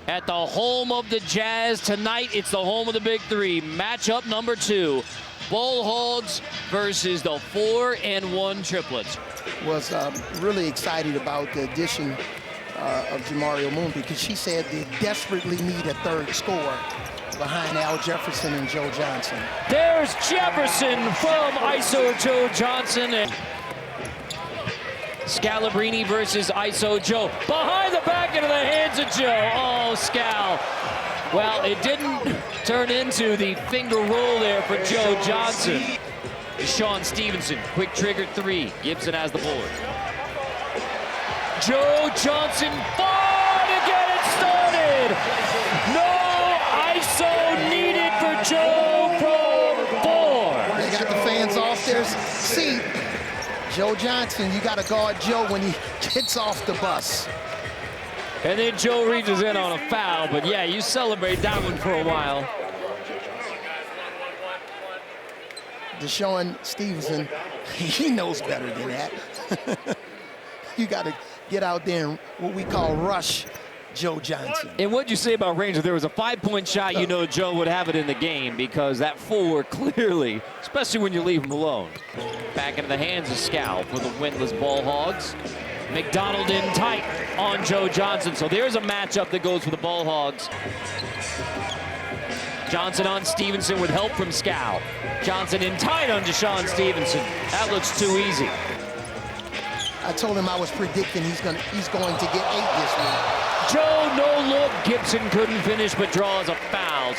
at the home of the Jazz. Tonight, it's the home of the Big Three. Matchup number 2, Bull Hogs versus the 4-1 Triplets. Was really excited about the addition of Jamario Moon because she said they desperately need a third scorer behind Al Jefferson and Joe Johnson. There's Jefferson from ISO Joe Johnson. And Scalabrine versus ISO Joe. Behind the back into the hands of Joe. Oh, Scal. Well, it didn't turn into the finger roll there for Joe Johnson. DeShawn Stevenson, quick trigger 3. Gibson has the board. Joe Johnson fought to get it started. No ISO needed for Joe from 4. They got the fans off their seat. Joe Johnson, you got to guard Joe when he gets off the bus. And then Joe reaches in on a foul, but yeah, you celebrate that one for a while. DeShawn Stevenson, he knows better than that. You got to get out there and what we call rush Joe Johnson. And what'd you say about Rangers? There was a 5-point shot, you know Joe would have it in the game because that 4 clearly, especially when you leave him alone. Back into the hands of Scal for the winless Ball Hogs. McDonald in tight on Joe Johnson. So there's a matchup that goes for the Ball Hogs. Johnson on Stevenson with help from Scal. Johnson in tight on DeShawn Stevenson. That looks too easy. I told him I was predicting he's going to get 8 this week. Joe, no look. Gibson couldn't finish, but draws a foul.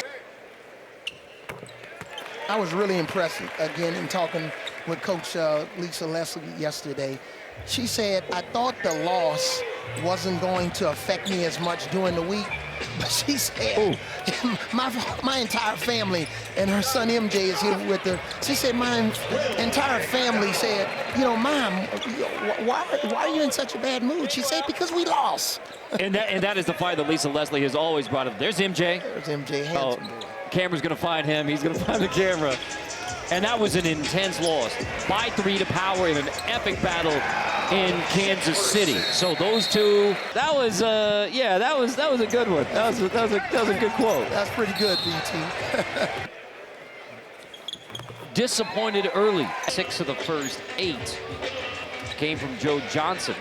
I was really impressed, again, in talking with Coach Lisa Leslie yesterday. She said, I thought the loss wasn't going to affect me as much during the week. But she said, my entire family, and her son MJ is here with her. She said, my entire family said, you know, Mom, why are you in such a bad mood? She said, because we lost. And that is the fight that Lisa Leslie has always brought up. There's MJ. There's MJ, handsome boy. Camera's going to find him. He's going to find the camera. And that was an intense loss. By 3 to Power in an epic battle in Kansas City. So those two, that was a good one. That was a good quote. That's pretty good, BT. Disappointed early. 6 of the first 8 came from Joe Johnson.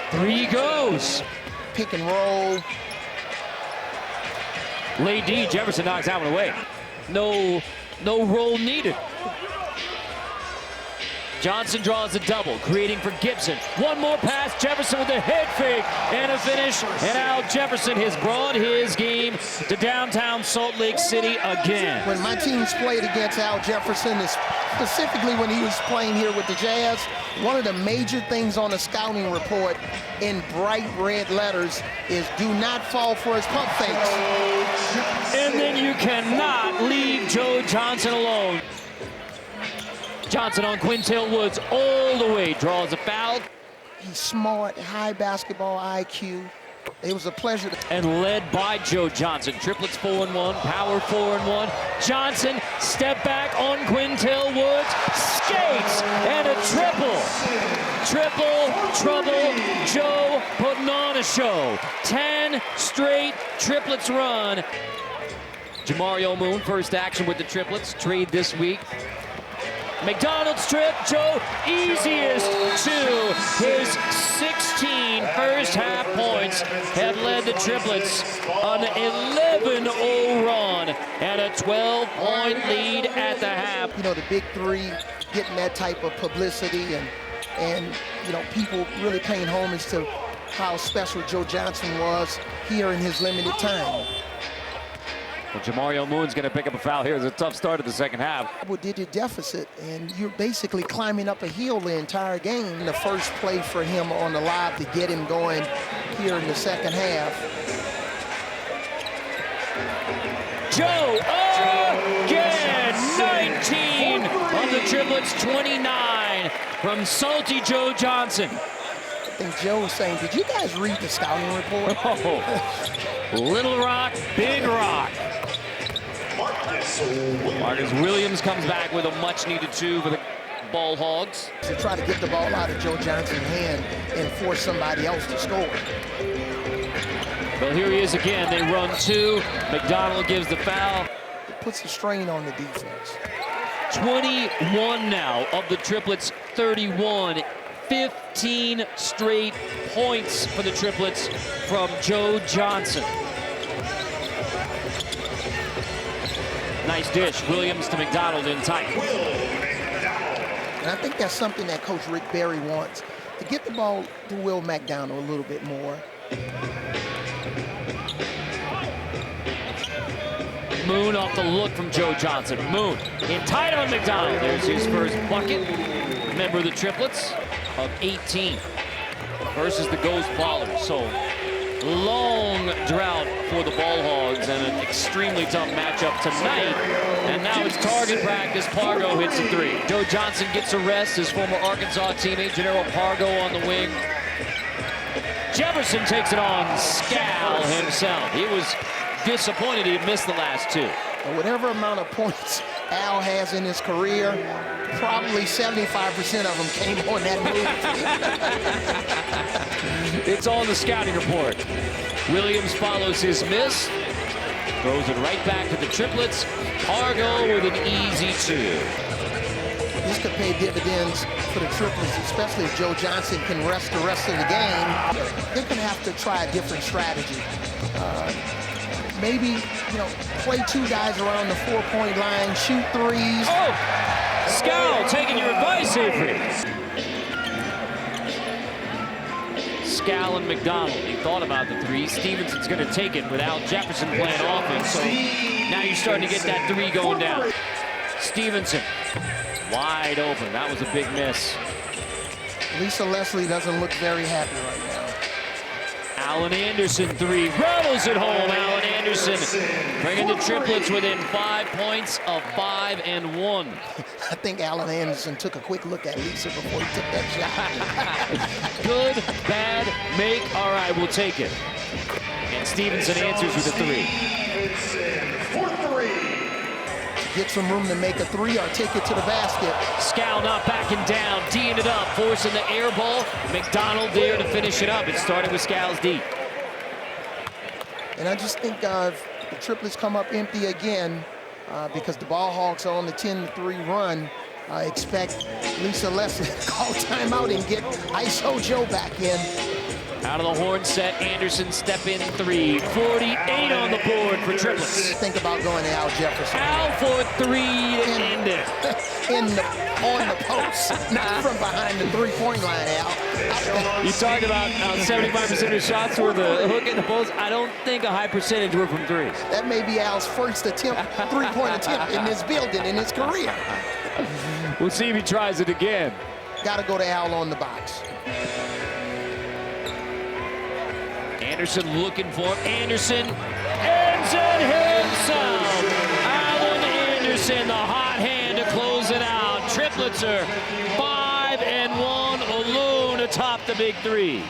3 goes. Pick and roll. Lady Jefferson knocks that one away. No roll needed. Johnson draws a double, creating for Gibson. One more pass, Jefferson with a head fake and a finish. And Al Jefferson has brought his game to downtown Salt Lake City again. When my teams played against Al Jefferson, specifically when he was playing here with the Jazz, one of the major things on the scouting report in bright red letters is do not fall for his pump fakes. And then you cannot leave Joe Johnson alone. Johnson on Quintel Woods all the way, draws a foul. He's smart, high basketball IQ. It was a pleasure. And led by Joe Johnson. Triplets 4-1, Power 4-1. Johnson, step back on Quintel Woods, skates, and a triple. Triple trouble, Joe putting on a show. 10 straight Triplets run. Jamario Moon, first action with the Triplets, trade this week. McDonald's trip, Joe, easiest to his 16 first half points have led the Triplets on an 11-0 run and a 12-point lead at the half. You know, the Big Three getting that type of publicity and you know, people really paying homage to how special Joe Johnson was here in his limited time. Well, Jamario Moon's going to pick up a foul here. It's a tough start of the second half. Double-digit deficit, and you're basically climbing up a hill the entire game. The first play for him on the live to get him going here in the second half. Joe again, 19 on the Triplets, 29 from Salty Joe Johnson. I think Joe was saying, did you guys read the scouting report? Oh, Little Rock, Big Rock. Marcus Williams comes back with a much-needed 2 for the Ball Hogs. To try to get the ball out of Joe Johnson's hand and force somebody else to score. Well, here he is again. They run two. McDonald gives the foul. It puts the strain on the defense. 21 now of the Triplets, 31. 15 straight points for the Triplets from Joe Johnson. Nice dish. Williams to McDonald in tight. And I think that's something that Coach Rick Barry wants, to get the ball to Will McDonald a little bit more. Moon off the look from Joe Johnson. Moon in tight on McDonald. There's his first bucket. Member of the Triplets of 18 versus the Ghost Ballers. So long drought for the Ball Hogs and an extremely tough matchup tonight. And now it's target practice. Pargo hits a three. Joe Johnson gets a rest. His former Arkansas teammate, General Pargo, on the wing. Jefferson takes it on Scal himself. He was disappointed he had missed the last two. Whatever amount of points Al has in his career, probably 75% of them came on that move. It's on the scouting report. Williams follows his miss. Throws it right back to the Triplets. Pargo with an easy two. This could pay dividends for the Triplets, especially if Joe Johnson can rest the rest of the game. They're going to have to try a different strategy. Maybe, play two guys around the 4-point line, shoot threes. Oh! Scal taking your advice, Avery. Scal and McDonald. He thought about the three. Stevenson's going to take it without Jefferson playing offense. So now you're starting to get that three going down. Stevenson wide open. That was a big miss. Lisa Leslie doesn't look very happy right now. Allen Anderson three. Rattles it home. Allen Anderson bringing the Triplets within 5 points of 5 and 1. I think Allen Anderson took a quick look at Lisa before he took that shot. Good, bad, make, all right, we'll take it. And Stevenson answers with a three. Get some room to make a three or take it to the basket. Scal not backing down, D'ing it up, forcing the air ball. McDonald there to finish it up. It started with Scal's D. And I just think the Triplets come up empty again because the Ball Hogs are on the 10-3 run. I expect Lisa Leslie to call timeout and get ISO Joe back in. Out of the horn set, Anderson step in three. 48 on the board for Triplets. Think about going to Al Jefferson. Al for three to end it. On the post, not from behind the 3-point line, Al. You talked about 75% of the shots were the hook in the post. I don't think a high percentage were from threes. That may be Al's first attempt, 3-point attempt in this building in his career. We'll see if he tries it again. Got to go to Al on the box. Anderson looking for him. Anderson ends it himself. Allen Anderson, the hot hand to close it out. Triplets are 5 and 1. O'Loon atop the big three.